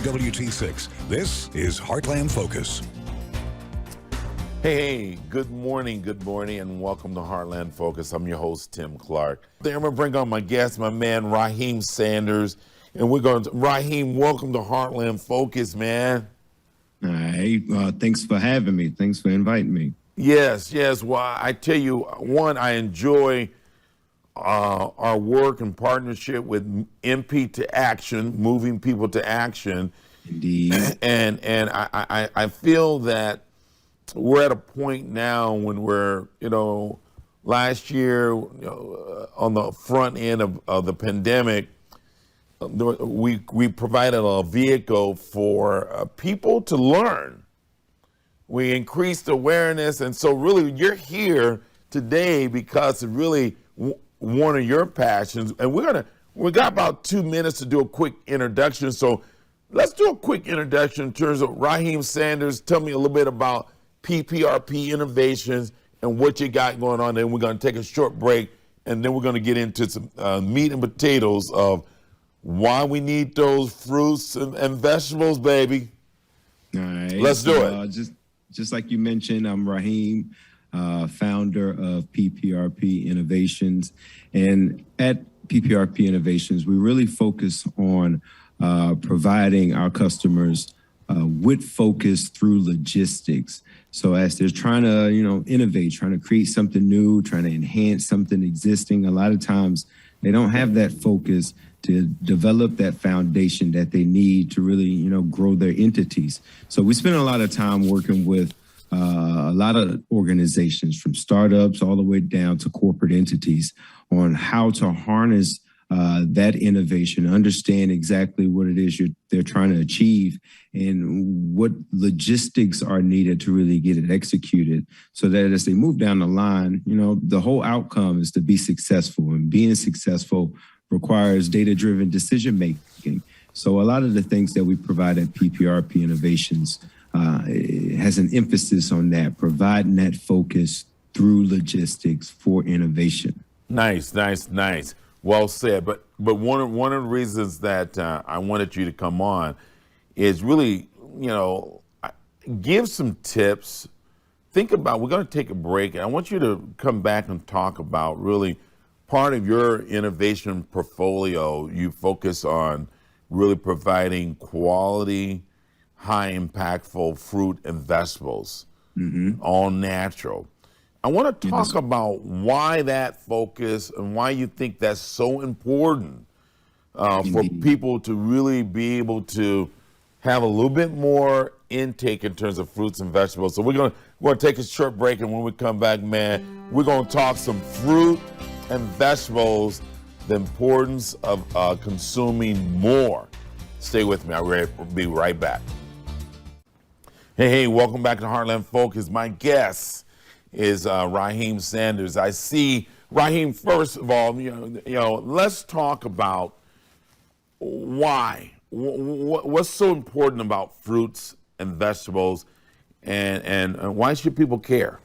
WT6. This is Heartland Focus. Hey, good morning, and welcome to Heartland Focus. I'm your host, Tim Clark. Today I'm going to bring on my guest, my man, Raheem Sanders. And Raheem, welcome to Heartland Focus, man. Hey, thanks for having me. Thanks for inviting me. Yes. Well, I tell you, one, I enjoy our work and partnership with MP to Action, moving people to action. Indeed. And I feel that we're at a point now when we're, last year, on the front end of the pandemic, we provided a vehicle for people to learn. We increased awareness, and so really you're here today because of really one of your passions. And we got about 2 minutes to do a quick introduction. So let's do a quick introduction in terms of Raheem Sanders. Tell me a little bit about PPRP Innovations and what you got going on. Then we're going to take a short break, and then we're going to get into some meat and potatoes of why we need those fruits and vegetables, baby. All right. Let's do it. Just like you mentioned, I'm Raheem, founder of PPRP Innovations. And at PPRP Innovations, we really focus on providing our customers with focus through logistics. So as they're trying to, innovate, trying to create something new, trying to enhance something existing, a lot of times they don't have that focus to develop that foundation that they need to really, grow their entities. So we spend a lot of time working with a lot of organizations, from startups all the way down to corporate entities, on how to harness that innovation, understand exactly what it is they're trying to achieve and what logistics are needed to really get it executed, so that as they move down the line, the whole outcome is to be successful, and being successful requires data-driven decision-making. So a lot of the things that we provide at PPRP Innovations has an emphasis on that, providing that focus through logistics for innovation. Nice. Well said. But one of the reasons that I wanted you to come on is really, give some tips. Think about, we're going to take a break, and I want you to come back and talk about really part of your innovation portfolio. You focus on really providing quality, high impactful fruit and vegetables, all natural. I want to talk about why that focus and why you think that's so important for people to really be able to have a little bit more intake in terms of fruits and vegetables. So we're going to take a short break, and when we come back, man, we're going to talk some fruit and vegetables, the importance of consuming more. Stay with me. I'll be right back. Hey, welcome back to Heartland Focus. My guest is Raheem Sanders. I see, Raheem, first of all, let's talk about why. What's so important about fruits and vegetables, and why should people care?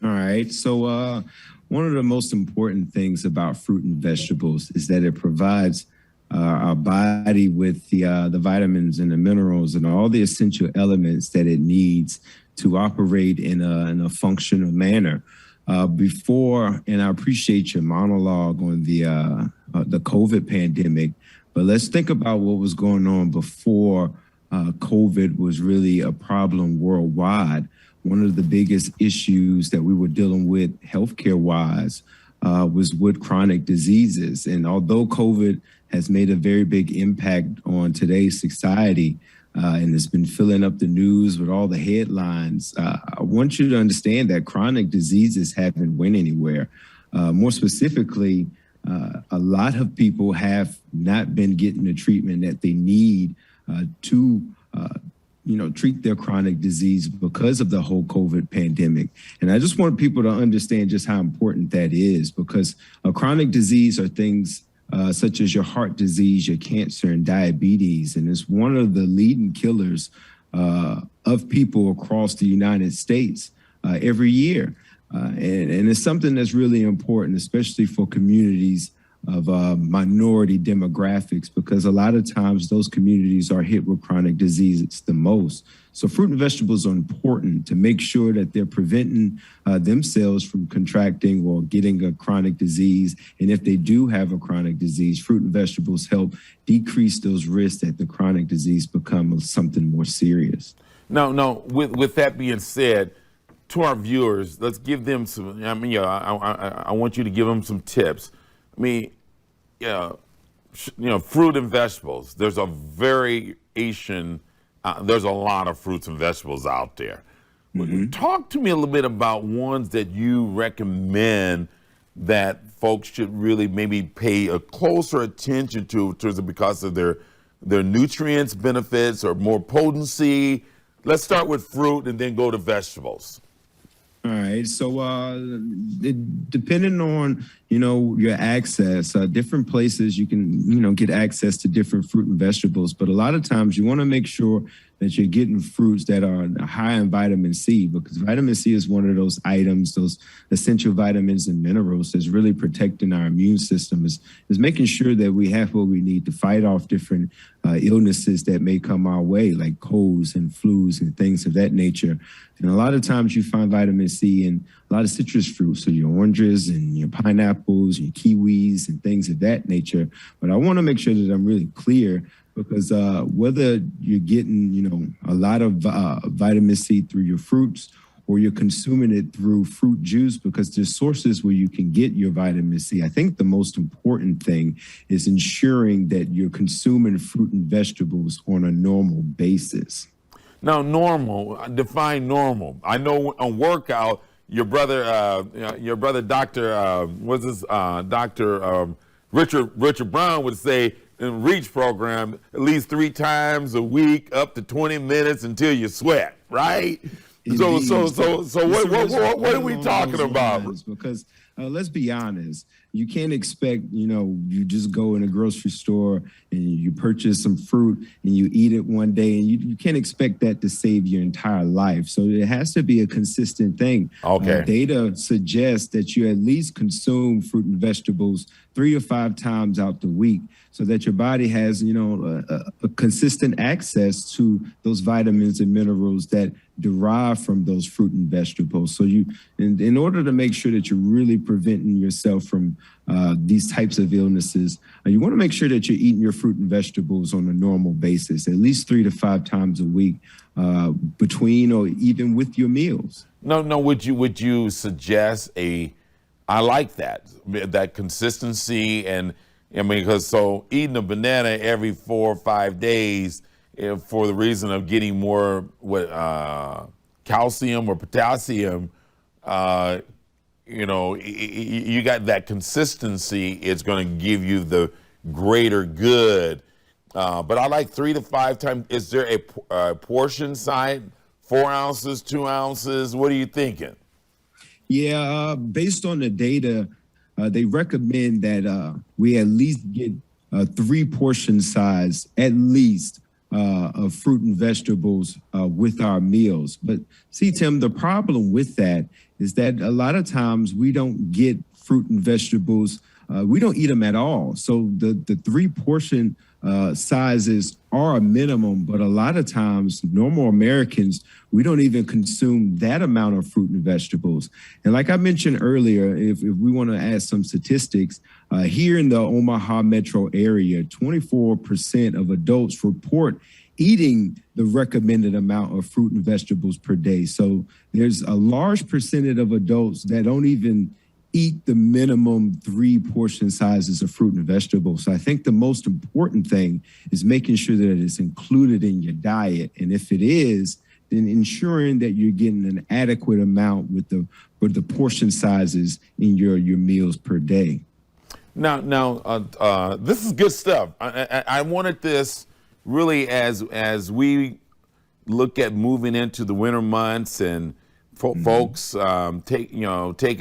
All right. So one of the most important things about fruit and vegetables is that it provides our body with the vitamins and the minerals and all the essential elements that it needs to operate in a functional manner. And I appreciate your monologue on the COVID pandemic, but let's think about what was going on before COVID was really a problem worldwide. One of the biggest issues that we were dealing with healthcare-wise was with chronic diseases. And although COVID has made a very big impact on today's society, and it's been filling up the news with all the headlines, I want you to understand that chronic diseases haven't went anywhere. More specifically, a lot of people have not been getting the treatment that they need to treat their chronic disease because of the whole COVID pandemic. And I just want people to understand just how important that is, because a chronic disease are things such as your heart disease, your cancer, and diabetes. And it's one of the leading killers of people across the United States every year. And it's something that's really important, especially for communities minority demographics, because a lot of times those communities are hit with chronic diseases the most. So fruit and vegetables are important to make sure that they're preventing themselves from contracting or getting a chronic disease. And if they do have a chronic disease, fruit and vegetables help decrease those risks that the chronic disease becomes something more serious. No. With that being said, to our viewers, let's give them some. I mean, I want you to give them some tips. I mean, fruit and vegetables. There's a variation. There's a lot of fruits and vegetables out there. Mm-hmm. Talk to me a little bit about ones that you recommend that folks should really maybe pay a closer attention to, because of their nutrients, benefits, or more potency. Let's start with fruit and then go to vegetables. All right. So depending on, your access, different places you can, get access to different fruit and vegetables. But a lot of times you want to make sure that you're getting fruits that are high in vitamin C, because vitamin C is one of those items, those essential vitamins and minerals that's really protecting our immune system, is making sure that we have what we need to fight off different illnesses that may come our way, like colds and flus and things of that nature. And a lot of times you find vitamin C in a lot of citrus fruits, so your oranges and your pineapples, your kiwis and things of that nature. But I want to make sure that I'm really clear, because whether you're getting, a lot of vitamin C through your fruits, or you're consuming it through fruit juice, because there's sources where you can get your vitamin C. I think the most important thing is ensuring that you're consuming fruit and vegetables on a normal basis. Now, normal, define normal. I know on workout, your brother, Dr. Dr. Richard Brown would say, in REACH program, at least 3 times a week, up to 20 minutes until you sweat, right? Indeed. So what are we talking about? Because let's be honest, you can't expect, you just go in a grocery store and you purchase some fruit and you eat it one day, and you can't expect that to save your entire life. So it has to be a consistent thing. Okay. Data suggests that you at least consume fruit and vegetables 3 to 5 times out the week, so that your body has, a consistent access to those vitamins and minerals that derive from those fruit and vegetables. So in order to make sure that you're really preventing yourself from these types of illnesses, you want to make sure that you're eating your fruit and vegetables on a normal basis, at least 3 to 5 times a week, between or even with your meals. No. Would you suggest I like that consistency, and because eating a banana every 4 or 5 days for the reason of getting more calcium or potassium, you got that consistency. It's going to give you the greater good. But I like 3 to 5 times. Is there a portion size? 4 ounces, 2 ounces? What are you thinking? Yeah, based on the data, they recommend that we at least get 3 portion size, at least, of fruit and vegetables with our meals. But see, Tim, the problem with that is that a lot of times we don't get fruit and vegetables. We don't eat them at all. So the 3 portion sizes are a minimum, but a lot of times normal Americans, we don't even consume that amount of fruit and vegetables. And like I mentioned earlier, if we want to add some statistics, here in the Omaha metro area, 24% of adults report eating the recommended amount of fruit and vegetables per day. So there's a large percentage of adults that don't even eat the minimum 3 portion sizes of fruit and vegetables. So I think the most important thing is making sure that it's included in your diet. And if it is, then ensuring that you're getting an adequate amount with the portion sizes in your meals per day. Now, this is good stuff. I wanted this really as we look at moving into the winter months and folks taking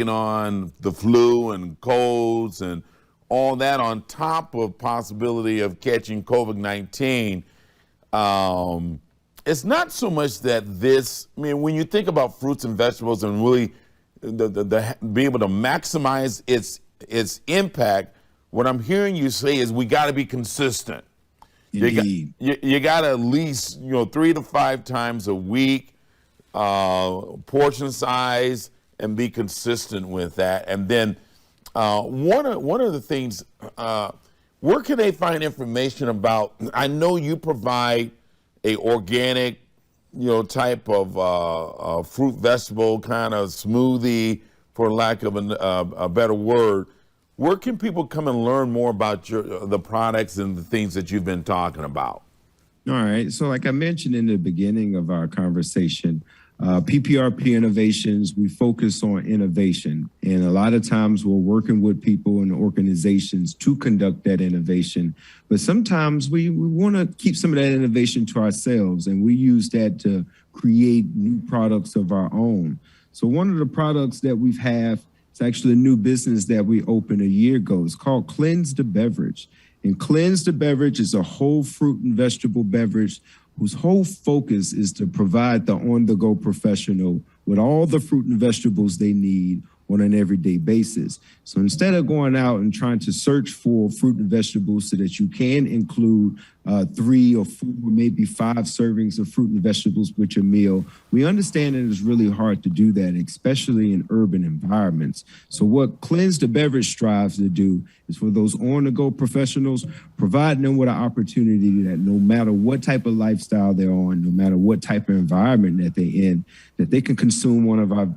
on the flu and colds and all that, on top of possibility of catching COVID-19. It's not so much that when you think about fruits and vegetables and really be able to maximize its impact, what I'm hearing you say is we got to be consistent. Indeed. You got to at least 3 to 5 times a week, portion size, and be consistent with that. And then one of the things, where can they find information about? I know you provide a organic, type of fruit vegetable kind of smoothie, for lack of a better word. Where can people come and learn more about the products and the things that you've been talking about? All right. So like I mentioned in the beginning of our conversation, PPRP Innovations, we focus on innovation. And a lot of times we're working with people and organizations to conduct that innovation. But sometimes we want to keep some of that innovation to ourselves, and we use that to create new products of our own. So one of the products that we have, it's actually a new business that we opened a year ago. It's called Cleanse the Beverage. And Cleanse the Beverage is a whole fruit and vegetable beverage whose whole focus is to provide the on-the-go professional with all the fruit and vegetables they need on an everyday basis. So instead of going out and trying to search for fruit and vegetables so that you can include 3 or 4, maybe 5 servings of fruit and vegetables with your meal, we understand that it's really hard to do that, especially in urban environments. So what Cleanse the Beverage strives to do is for those on-the-go professionals, providing them with an opportunity that no matter what type of lifestyle they're on, no matter what type of environment that they're in, that they can consume one of our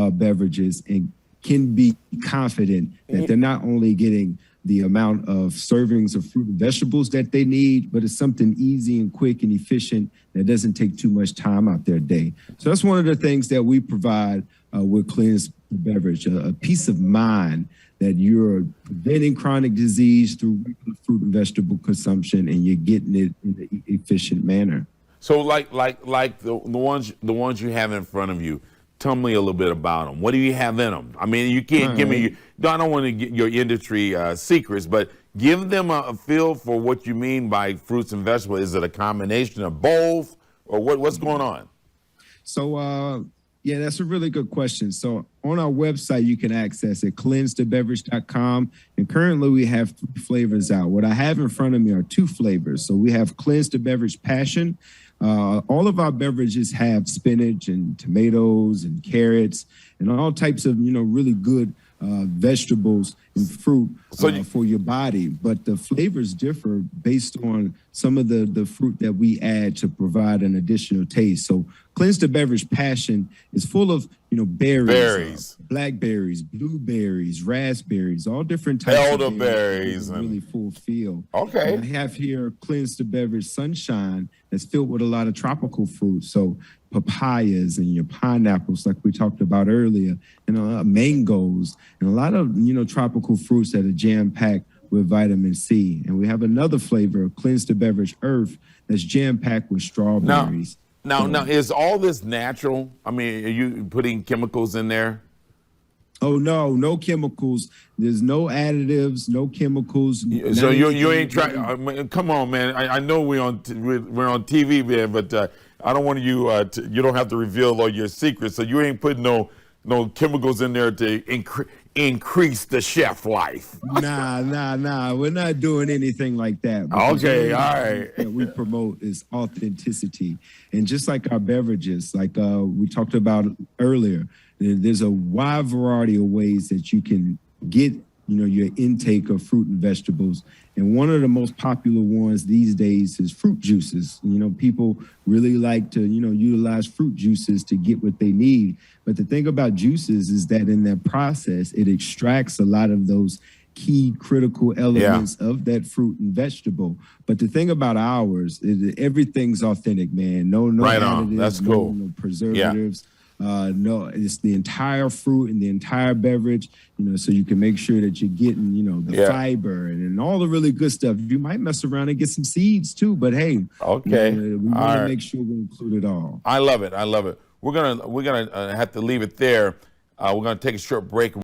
beverages and can be confident that they're not only getting the amount of servings of fruit and vegetables that they need, but it's something easy and quick and efficient that doesn't take too much time out their day. So that's one of the things that we provide with Cleanse the Beverage, a peace of mind that you're preventing chronic disease through fruit and vegetable consumption, and you're getting it in an efficient manner. So like the ones you have in front of you, tell me a little bit about them. What do you have in them? I mean, you can't give me, I don't want to get your industry secrets, but give them a feel for what you mean by fruits and vegetables. Is it a combination of both, or what's going on? So, yeah, that's a really good question. So on our website, you can access it, cleansethebeverage.com. And currently we have 3 flavors out. What I have in front of me are 2 flavors. So we have Cleanse the Beverage Passion. All of our beverages have spinach and tomatoes and carrots and all types of, really good vegetables and fruit for your body. But the flavors differ based on some of the fruit that we add to provide an additional taste. So Cleanse the Beverage Passion is full of, berries, blackberries, blueberries, raspberries, all different types elderberries, of really full feel. Okay. And I have here Cleanse the Beverage Sunshine that's filled with a lot of tropical fruits. So papayas and your pineapples, like we talked about earlier, and mangoes, and a lot of, tropical fruits that are jam-packed with vitamin C. And we have another flavor, Cleanse the Beverage Earth, that's jam-packed with strawberries. Now, is all this natural? I mean, are you putting chemicals in there? Oh, no chemicals. There's no additives, no chemicals. So you ain't trying. Come on, man. I know we're on TV, man, but I don't want you. You don't have to reveal all your secrets. So you ain't putting no chemicals in there to increase the chef life. Nah. We're not doing anything like that. Okay, all right. That we promote is authenticity, and just like our beverages, like we talked about earlier, there's a wide variety of ways that you can get, your intake of fruit and vegetables. And one of the most popular ones these days is fruit juices. People really like to, utilize fruit juices to get what they need. But the thing about juices is that in that process, it extracts a lot of those key critical elements of that fruit and vegetable. But the thing about ours is everything's authentic, man. No right additives, on. That's cool. No preservatives. No, it's the entire fruit and the entire beverage, so you can make sure that you're getting, the fiber and all the really good stuff. You might mess around and get some seeds too, but hey, okay, we want to make sure we include it all. I love it. We're gonna have to leave it there. We're gonna take a short break.